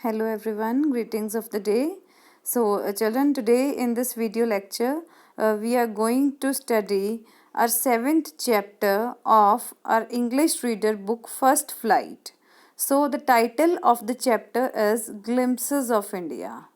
Hello everyone, greetings of the day. Children, today in this video lecture, we are going to study our 7th chapter of our English reader book First Flight. So, the title of the chapter is Glimpses of India.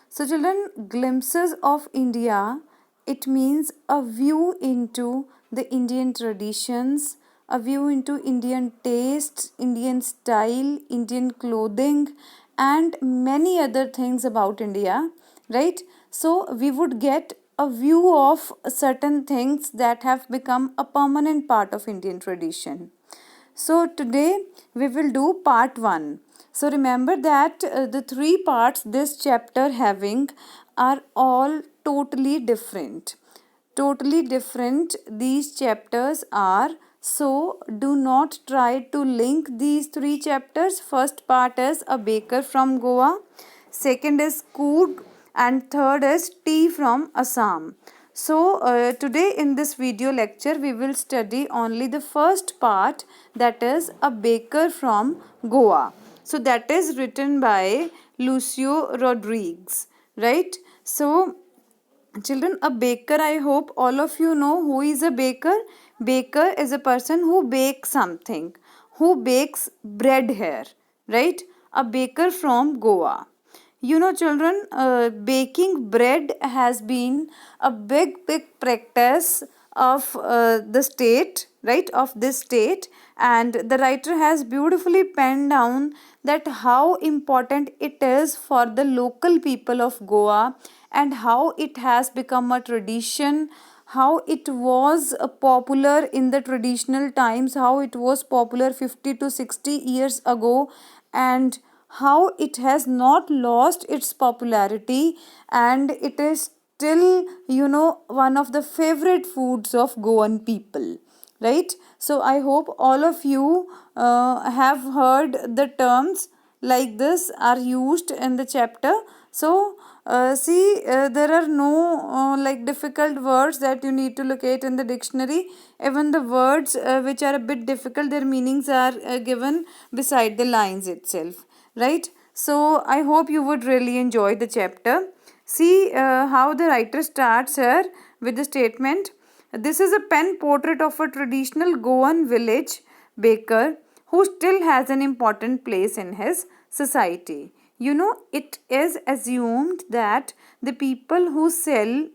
So, children, glimpses of India, it means a view into the Indian traditions, a view into Indian tastes, Indian style, Indian clothing, and many other things about India, right? So, we would get a view of certain things that have become a permanent part of Indian tradition. So today we will do part 1. So remember that the three parts this chapter having are all totally different. Totally different these chapters are. So do not try to link these three chapters. First part is A Baker from Goa. Second is Cood and third is Tea from Assam. So today in this video lecture we will study only the first part, that is A Baker from Goa. So that is written by Lucio Rodriguez, right? So children, a baker, I hope all of you know who is a baker. Baker is a person who bakes something, who bakes bread here, right? A baker from Goa. You know, children, baking bread has been a big practice of the state, right? Of this state, and the writer has beautifully penned down that how important it is for the local people of Goa and how it has become a tradition, how it was popular in the traditional times, how it was popular 50 to 60 years ago, and how it has not lost its popularity, and it is still, one of the favorite foods of Goan people, right? So I hope all of you have heard the terms like this are used in the chapter. So there are no like difficult words that you need to locate in the dictionary. Even the words which are a bit difficult, their meanings are given beside the lines itself, right? So I hope you would really enjoy the chapter. See how the writer starts here with the statement. This is a pen portrait of a traditional Goan village baker who still has an important place in his society. You know, it is assumed that the people who sell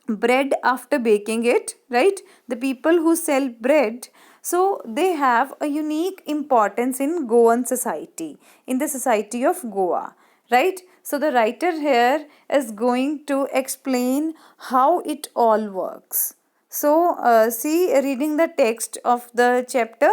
bread after baking it, right? The people who sell bread, so they have a unique importance in Goan society, in the society of Goa, right? So the writer here is going to explain how it all works. So see, reading the text of the chapter,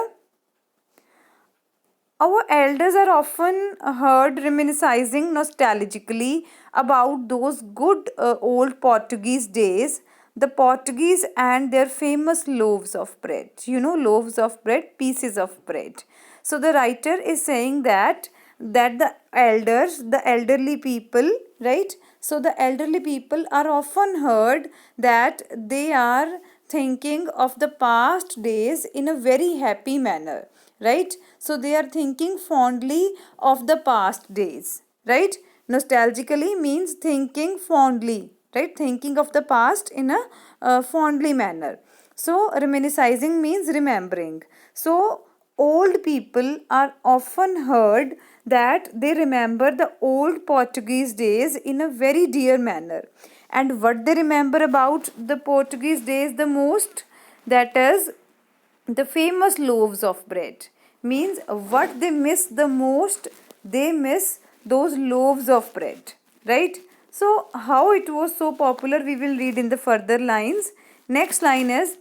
our elders are often heard reminiscing nostalgically about those good old Portuguese days, the Portuguese and their famous loaves of bread. You know, loaves of bread, pieces of bread. So the writer is saying that the elders, the elderly people, right? So the elderly people are often heard that they are thinking of the past days in a very happy manner, right? So they are thinking fondly of the past days, right? Nostalgically means thinking fondly, right? Thinking of the past in a fondly manner. So reminiscing means remembering. So old people are often heard that they remember the old Portuguese days in a very dear manner. And what they remember about the Portuguese days the most, that is the famous loaves of bread. Means what they miss the most, they miss those loaves of bread, right? So how it was so popular, we will read in the further lines. Next line is,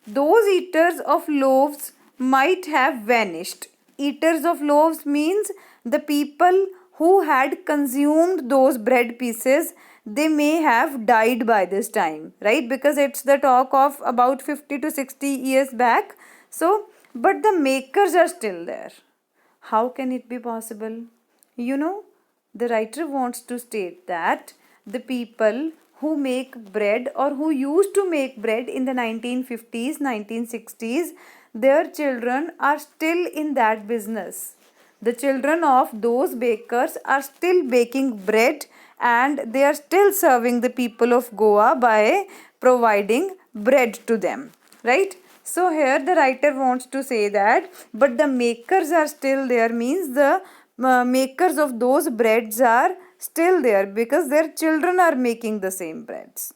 those eaters of loaves might have vanished. Eaters of loaves means the people who had consumed those bread pieces, they may have died by this time, right? Because it's the talk of about 50 to 60 years back. So, but the makers are still there. How can it be possible? You know, the writer wants to state that the people who make bread or who used to make bread in the 1950s, 1960s, their children are still in that business. The children of those bakers are still baking bread and they are still serving the people of Goa by providing bread to them, right? So here the writer wants to say that, but the makers are still there, means the makers of those breads are still there because their children are making the same breads.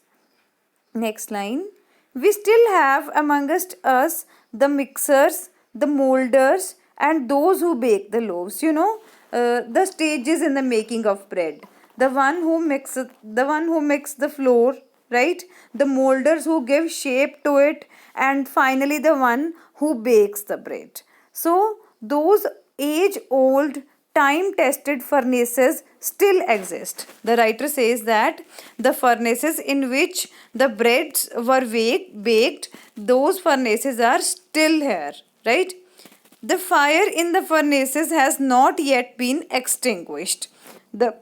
Next line. We still have amongst us the mixers, the molders, and those who bake the loaves. The stages in the making of bread. The one who makes the flour, right? The molders who give shape to it, and finally the one who bakes the bread. So those age-old time-tested furnaces still exist. The writer says that the furnaces in which the breads were baked, those furnaces are still here, right? The fire in the furnaces has not yet been extinguished. The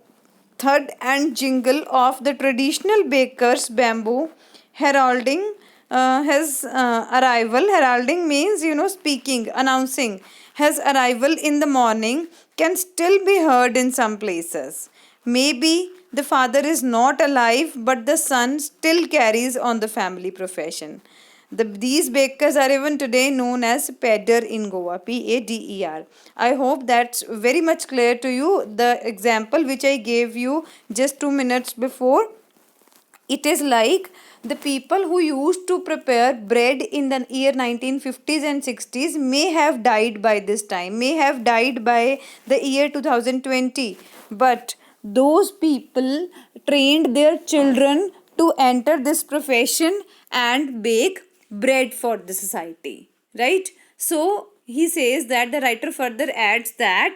thud and jingle of the traditional baker's bamboo heralding his arrival. Heralding means, speaking, announcing his arrival in the morning can still be heard in some places. Maybe the father is not alive, but the son still carries on the family profession. These bakers are even today known as Pader in Goa, Pader. I hope that's very much clear to you. The example which I gave you just 2 minutes before, it is like the people who used to prepare bread in the year 1950s and 60s may have died by this time, may have died by the year 2020. But those people trained their children to enter this profession and bake bread for the society, right? So he says that the writer further adds that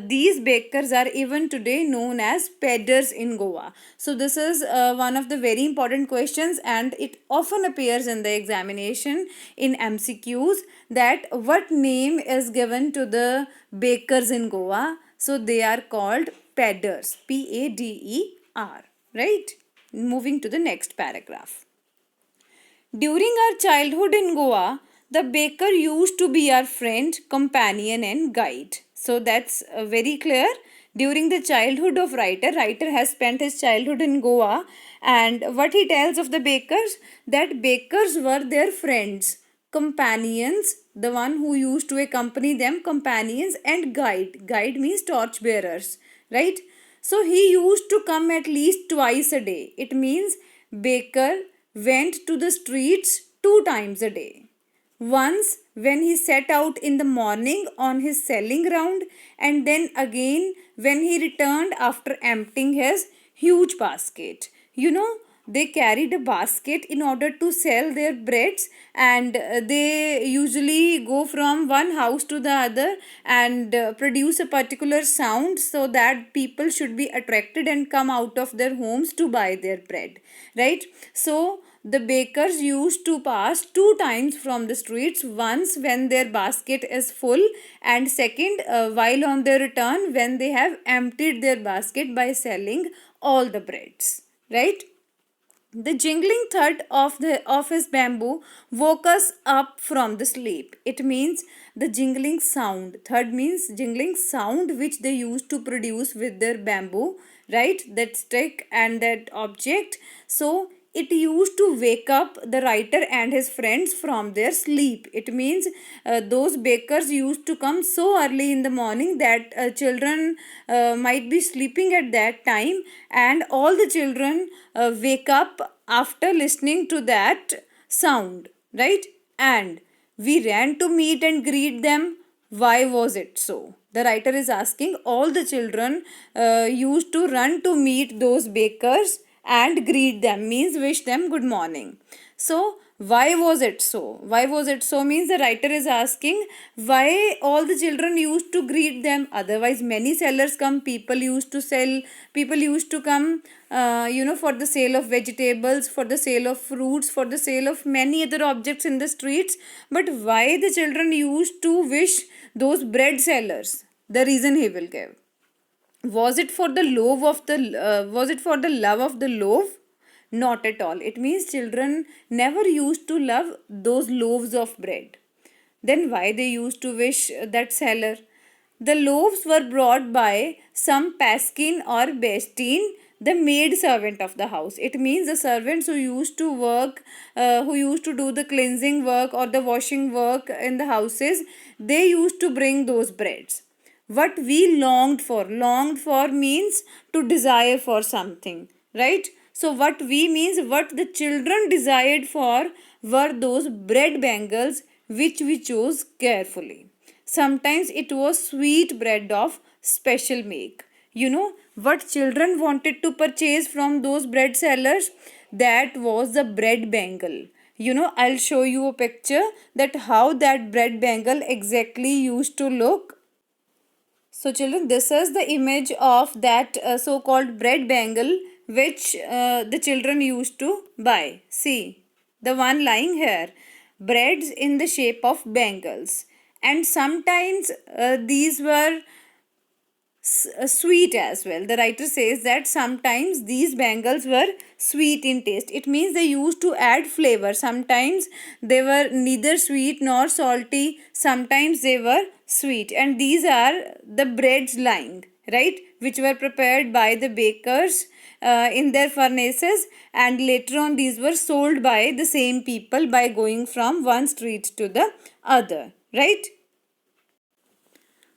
these bakers are even today known as peddlers in Goa. So this is one of the very important questions, and it often appears in the examination in MCQs, that what name is given to the bakers in Goa. So they are called peddlers, Pader, right? Moving to the next paragraph. During our childhood in Goa, the baker used to be our friend, companion, and guide. So that's very clear. During the childhood of writer has spent his childhood in Goa, and what he tells of the bakers, that bakers were their friends, companions, the one who used to accompany them, companions, and guide. Guide means torch bearers, right? So he used to come at least twice a day. It means baker went to the streets 2 times a day. Once when he set out in the morning on his selling round, and then again when he returned after emptying his huge basket. They carried a basket in order to sell their breads, and they usually go from one house to the other and produce a particular sound so that people should be attracted and come out of their homes to buy their bread, right? So the bakers used to pass 2 times from the streets, once when their basket is full, and second while on their return when they have emptied their basket by selling all the breads, right? The jingling thud of his bamboo woke us up from the sleep. It means the jingling sound. Thud means jingling sound which they used to produce with their bamboo, right? That stick and that object. So it used to wake up the writer and his friends from their sleep. It means those bakers used to come so early in the morning that children might be sleeping at that time, and all the children wake up after listening to that sound, right? And we ran to meet and greet them. Why was it so? The writer is asking, all the children used to run to meet those bakers and greet them, means wish them good morning. So why was it so? Why was it so means the writer is asking why all the children used to greet them. Otherwise many sellers come, people used to come for the sale of vegetables, for the sale of fruits, for the sale of many other objects in the streets. But why the children used to wish those bread sellers? The reason he will give. Was it for the love of the loaf? Not at all. It means children never used to love those loaves of bread. Then why they used to wish that seller? The loaves were brought by some Paskin or Bestin, the maid servant of the house. It means the servants who used to work, who used to do the cleansing work or the washing work in the houses, they used to bring those breads. What we longed for means to desire for something, right? So what we means what the children desired for were those bread bangles which we chose carefully. Sometimes it was sweet bread of special make. You know what children wanted to purchase from those bread sellers? That was the bread bangle. I'll show you a picture that how that bread bangle exactly used to look. So children, this is the image of that so-called bread bangle which the children used to buy. See, the one lying here. Breads in the shape of bangles. And sometimes these were sweet as well. The writer says that sometimes these bangles were sweet in taste. It means they used to add flavor. Sometimes they were neither sweet nor salty. Sometimes they were sweet. And these are the breads lying, right? Which were prepared by the bakers in their furnaces, and later on these were sold by the same people by going from one street to the other, right?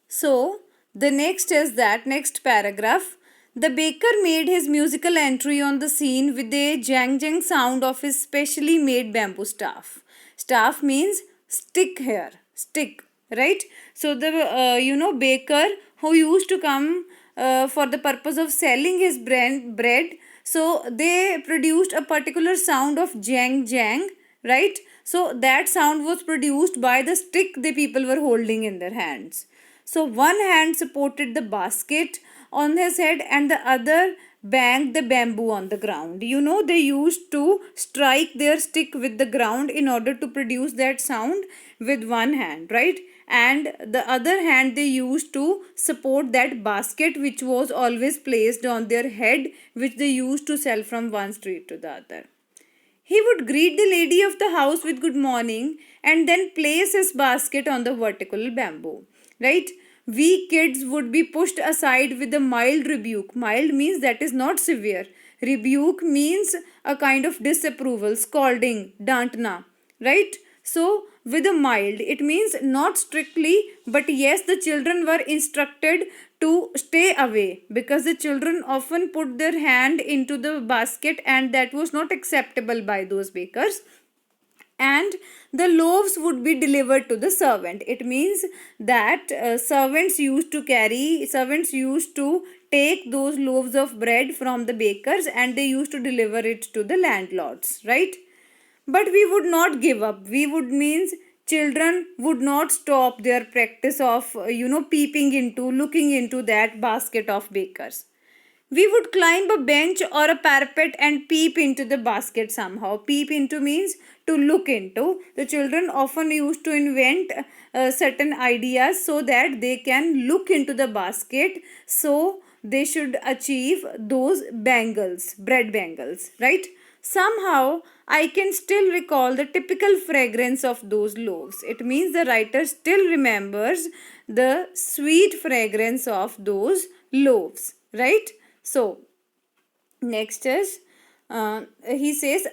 So, the next is that next paragraph. The baker made his musical entry on the scene with a jang jang sound of his specially made bamboo staff. Staff means stick here, stick, right? So the baker who used to come for the purpose of selling his bread, so they produced a particular sound of jang jang, right? So that sound was produced by the stick the people were holding in their hands. So one hand supported the basket on his head and the other banged the bamboo on the ground. They used to strike their stick with the ground in order to produce that sound with one hand, right? And the other hand they used to support that basket which was always placed on their head, which they used to sell from one street to the other. He would greet the lady of the house with good morning and then place his basket on the vertical bamboo, right? We kids would be pushed aside with a mild rebuke. Mild means that is not severe. Rebuke means a kind of disapproval, scolding, dantna, right? So, with a mild, it means not strictly, but yes, the children were instructed to stay away because the children often put their hand into the basket and that was not acceptable by those bakers. And the loaves would be delivered to the servant. It means that servants used to take those loaves of bread from the bakers and they used to deliver it to the landlords, right? But we would not give up. We would means children would not stop their practice of looking into that basket of bakers. We would climb a bench or a parapet and peep into the basket somehow. Peep into means to look into. The children often used to invent certain ideas so that they can look into the basket, so they should achieve those bangles, bread bangles, right? Somehow, I can still recall the typical fragrance of those loaves. It means the writer still remembers the sweet fragrance of those loaves, right? So, next is he says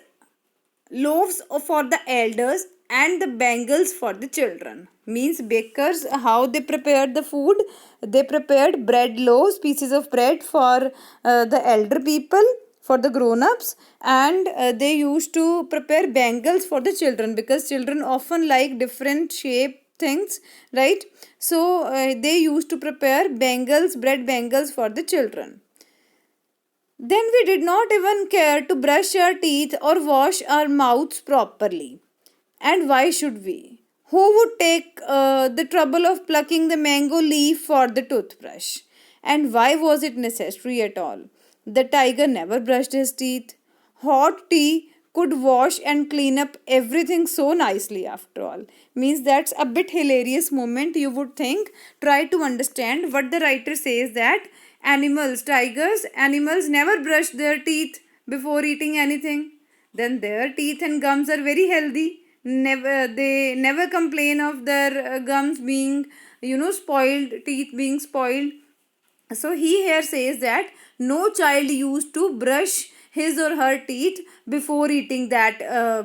loaves for the elders and the bangles for the children. Means bakers, how they prepared the food. They prepared bread loaves, pieces of bread for the elder people, for the grown-ups, and they used to prepare bangles for the children because children often like different shape things, right? So they used to prepare bangles, bread bangles for the children. Then we did not even care to brush our teeth or wash our mouths properly. And why should we? Who would take the trouble of plucking the mango leaf for the toothbrush? And why was it necessary at all? The tiger never brushed his teeth. Hot tea could wash and clean up everything so nicely after all. Means that's a bit hilarious moment, you would think. Try to understand what the writer says, that animals never brush their teeth before eating anything. Then their teeth and gums are very healthy. they never complain of their gums being, spoiled, teeth being spoiled. So he here says that no child used to brush his or her teeth before eating that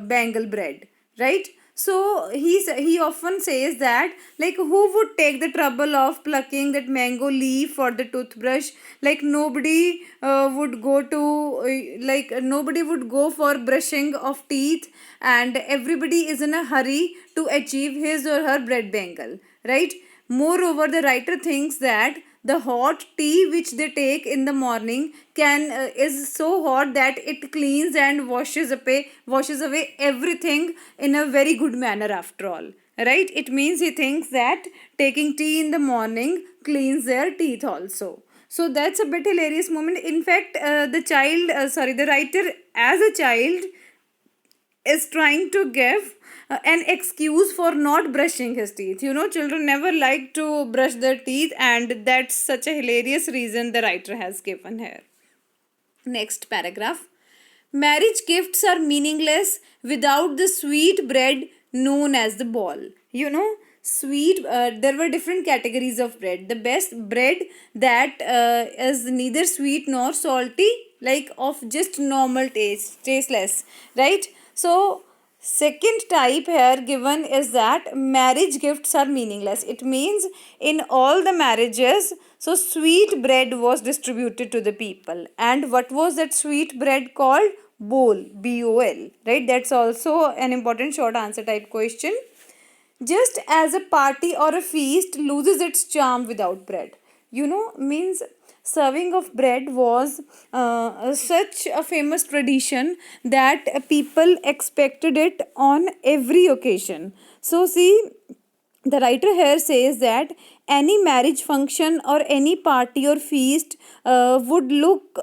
bangle bread, right? So he often says that, like, who would take the trouble of plucking that mango leaf for the toothbrush? Like nobody would go to like nobody would go for brushing of teeth, and everybody is in a hurry to achieve his or her bread bangle, right? Moreover, the writer thinks that the hot tea which they take in the morning can is so hot that it cleans and washes away everything in a very good manner after all, right? It means he thinks that taking tea in the morning cleans their teeth also. So that's a bit hilarious moment. In fact, the writer as a child is trying to give an excuse for not brushing his teeth. Children never like to brush their teeth, and that's such a hilarious reason the writer has given here. Next paragraph. Marriage gifts are meaningless without the sweet bread known as the ball. There were different categories of bread. The best bread that is neither sweet nor salty, like of just normal taste, tasteless, right? So, second type here given is that marriage gifts are meaningless. It means in all the marriages, so sweet bread was distributed to the people. And what was that sweet bread called? Bol, BOL, right? That's also an important short answer type question. Just as a party or a feast loses its charm without bread. Means serving of bread was such a famous tradition that people expected it on every occasion. So, see, the writer here says that any marriage function or any party or feast would look,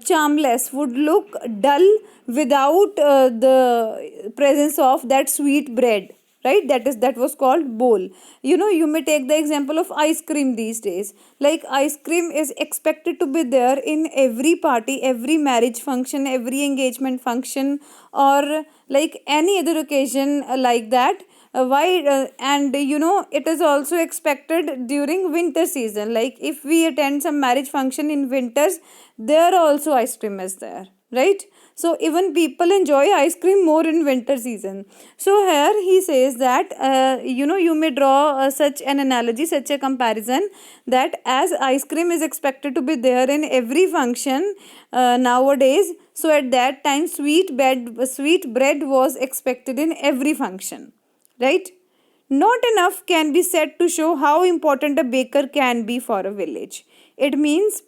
charmless, would look dull without the presence of that sweet bread, right? That was called bowl. You may take the example of ice cream these days. Like ice cream is expected to be there in every party, every marriage function, every engagement function, or like any other occasion like that. Why and it is also expected during winter season. Like if we attend some marriage function in winters, there also ice cream is there, right? So even people enjoy ice cream more in winter season. So here he says that you may draw such an analogy, such a comparison, that as ice cream is expected to be there in every function nowadays, so at that time sweet bread was expected in every function, right? Not enough can be said to show how important a baker can be for a village. It means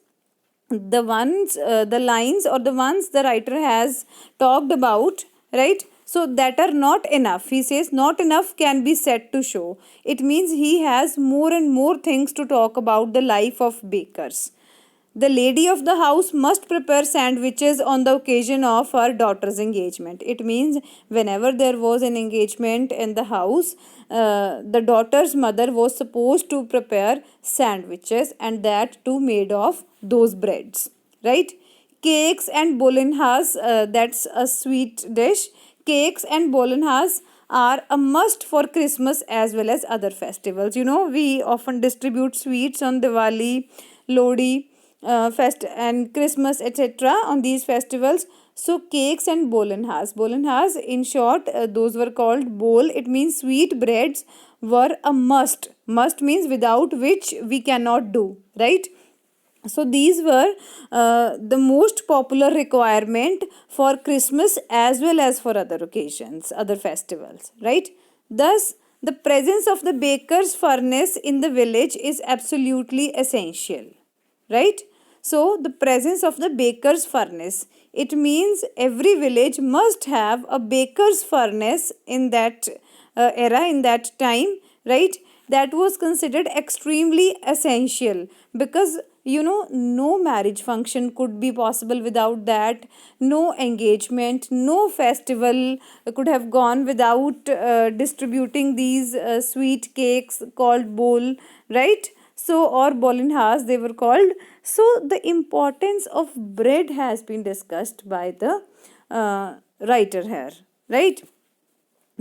the lines or the ones the writer has talked about, right? So that are not enough. He says not enough can be said to show. It means he has more and more things to talk about the life of bakers. The lady of the house must prepare sandwiches on the occasion of her daughter's engagement. It means whenever there was an engagement in the house, the daughter's mother was supposed to prepare sandwiches, and that too made of those breads, right? Cakes and bolinhas, that's a sweet dish. Cakes and bolinhas are a must for Christmas as well as other festivals. We often distribute sweets on Diwali, Lodi, fest and Christmas, etc. on these festivals. So cakes and bolinhas, in short, those were called bol. It means sweet breads were a must. Must means without which we cannot do, right? So these were the most popular requirement for Christmas as well as for other occasions, other festivals, right? Thus, the presence of the baker's furnace in the village is absolutely essential, right? So the presence of the baker's furnace, it means every village must have a baker's furnace in that era, in that time, right? That was considered extremely essential because no marriage function could be possible without that. No engagement, no festival could have gone without distributing these sweet cakes called bol, right? So, or bolinhas they were called. So the importance of bread has been discussed by the writer here, right?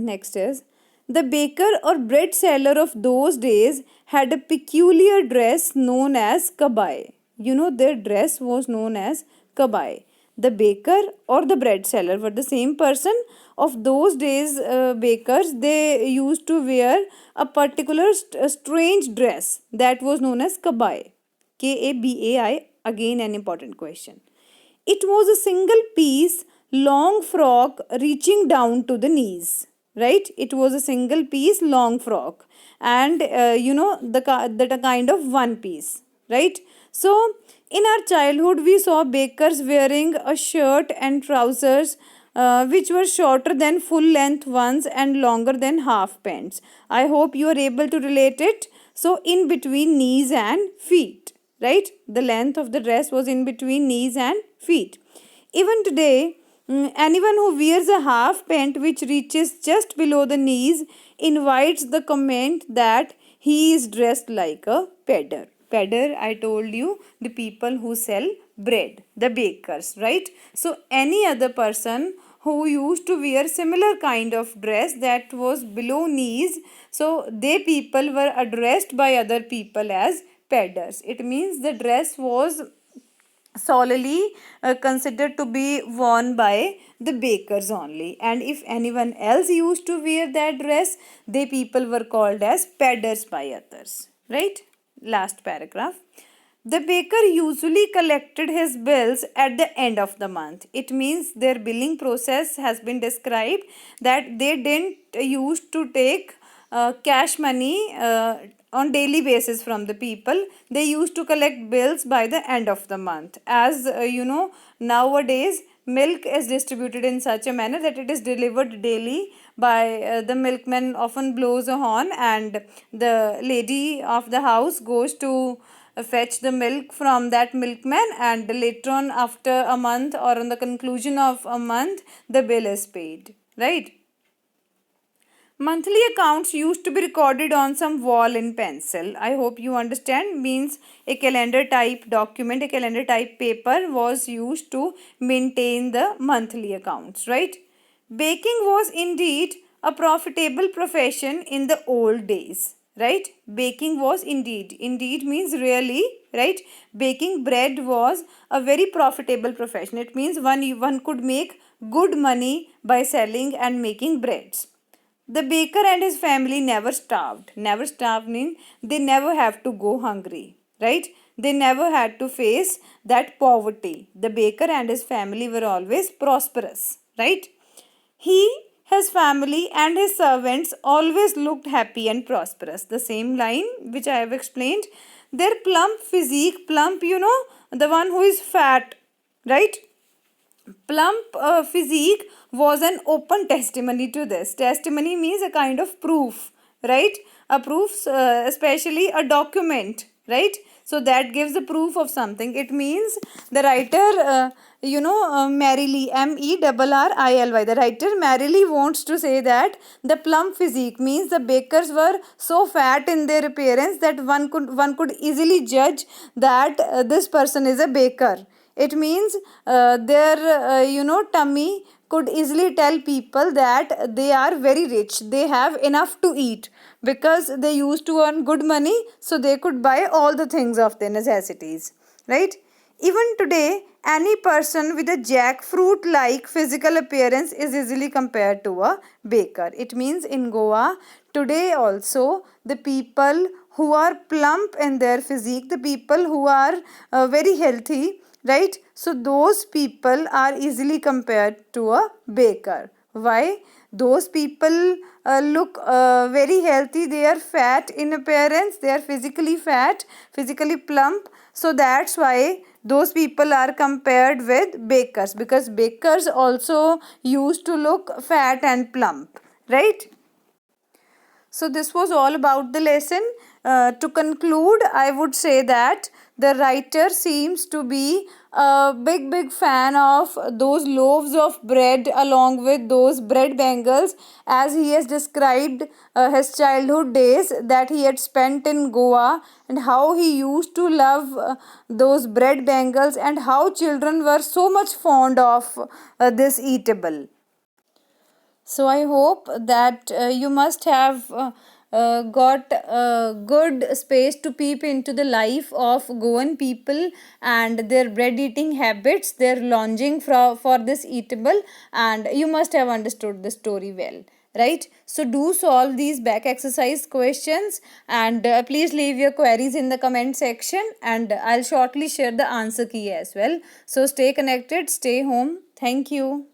Next is, the baker or bread seller of those days had a peculiar dress known as kabai. You know, their dress was known as kabai. The baker or the bread seller were the same person. Of those days, bakers, they used to wear a particular strange dress that was known as kabai. Kabai, again an important question. It was a single piece long frock reaching down to the knees, right? It was a single piece long frock, and the kind of one piece, right? So in our childhood we saw bakers wearing a shirt and trousers which were shorter than full length ones and longer than half pants. I hope you are able to relate it. So in between knees and feet, right? The length of the dress was in between knees and feet. Even today, anyone who wears a half pant which reaches just below the knees invites the comment that he is dressed like a pedder. Pedder, I told you, the people who sell bread, the bakers, right? So any other person who used to wear similar kind of dress that was below knees, so they people were addressed by other people as pedders. It means the dress was solely considered to be worn by the bakers only, and if anyone else used to wear that dress, they people were called as pedders by others, right? Last paragraph. The baker usually collected his bills at the end of the month. It means their billing process has been described, that they didn't used to take cash money on daily basis from the people. They used to collect bills by the end of the month. As nowadays milk is distributed in such a manner that it is delivered daily by the milkman often blows a horn, and the lady of the house goes to fetch the milk from that milkman, and later on, after a month or on the conclusion of a month, the bill is paid, right? Monthly accounts used to be recorded on some wall in pencil. I hope you understand. Means a calendar type document, a calendar type paper was used to maintain the monthly accounts, right? Baking was indeed a profitable profession in the old days, right? Baking was indeed means really, right? Baking bread was a very profitable profession. It means one could make good money by selling and making breads. The baker and his family never starved. Never starved means they never have to go hungry, right? They never had to face that poverty. The baker and his family were always prosperous, right? He, his family, and his servants always looked happy and prosperous. The same line which I have explained. Their plump physique, plump, the one who is fat, right? Plump physique was an open testimony to this. Testimony means a kind of proof, right? A proof, especially a document, right? So that gives the proof of something. It means the writer, merrily, Merrily, the writer merrily wants to say that the plump physique means the bakers were so fat in their appearance that one could easily judge that this person is a baker. It means their tummy could easily tell people that they are very rich, they have enough to eat, because they used to earn good money, so they could buy all the things of their necessities, right? Even today, any person with a jackfruit like physical appearance is easily compared to a baker. It means in Goa today also, the people who are plump in their physique, the people who are very healthy, right? So those people are easily compared to a baker. Why? Those people look very healthy, they are fat in appearance, they are physically fat, physically plump. So that's why those people are compared with bakers, because bakers also used to look fat and plump, right? So this was all about the lesson. To conclude, I would say that the writer seems to be a big fan of those loaves of bread along with those bread bangles, as he has described his childhood days that he had spent in Goa, and how he used to love those bread bangles, and how children were so much fond of this eatable. So I hope that you must have got good space to peep into the life of Goan people and their bread eating habits, their longing for this eatable, and you must have understood the story well. Right, so do solve these back exercise questions, and please leave your queries in the comment section, and I'll shortly share the answer key as well. So stay connected, stay home. Thank you.